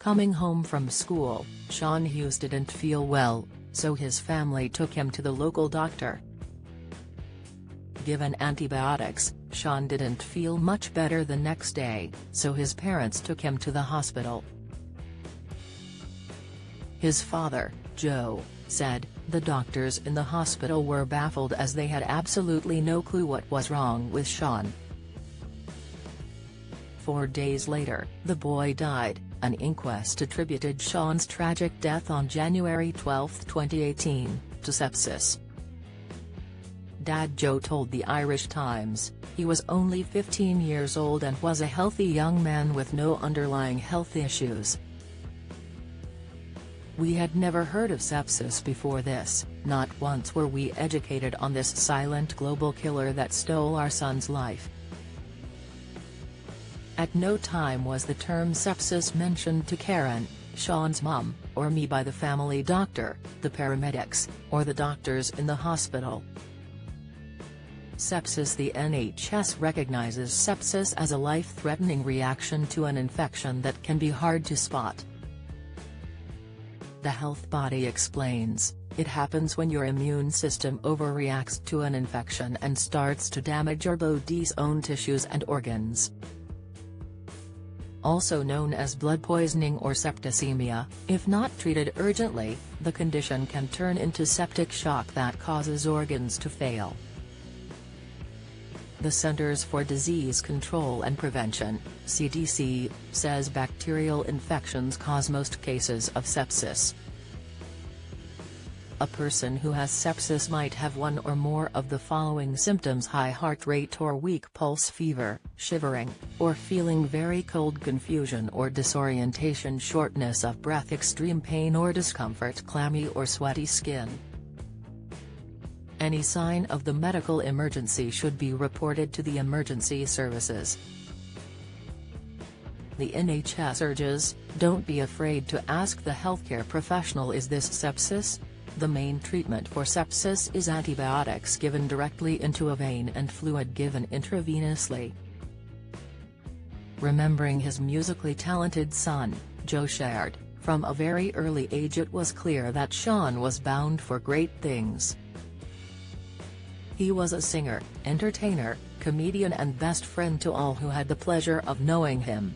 Coming home from school, Sean Hughes didn't feel well, so his family took him to the local doctor. Given antibiotics, Sean didn't feel much better the next day, so his parents took him to the hospital. His father, Joe, said, "The doctors in the hospital were baffled as they had absolutely no clue what was wrong with Sean." 4 days later, the boy died. An inquest attributed Sean's tragic death on January 12, 2018, to sepsis. Dad Joe told the Irish Times, "He was only 15 years old and was a healthy young man with no underlying health issues. We had never heard of sepsis before this, not once were we educated on this silent global killer that stole our son's life. At no time was the term sepsis mentioned to Karen, Sean's mum, or me by the family doctor, the paramedics, or the doctors in the hospital." Sepsis. The NHS recognizes sepsis as a life-threatening reaction to an infection that can be hard to spot. The health body explains, "It happens when your immune system overreacts to an infection and starts to damage your body's own tissues and organs." Also known as blood poisoning or septicemia, if not treated urgently, the condition can turn into septic shock that causes organs to fail. The Centers for Disease Control and Prevention, CDC, says bacterial infections cause most cases of sepsis. A person who has sepsis might have one or more of the following symptoms: high heart rate or weak pulse, fever, shivering, or feeling very cold, confusion or disorientation, shortness of breath, extreme pain or discomfort, clammy or sweaty skin. Any sign of the medical emergency should be reported to the emergency services. The NHS urges, don't be afraid to ask the healthcare professional, is this sepsis? The main treatment for sepsis is antibiotics given directly into a vein and fluid given intravenously. Remembering his musically talented son, Joe shared, "From a very early age it was clear that Sean was bound for great things. He was a singer, entertainer, comedian and best friend to all who had the pleasure of knowing him."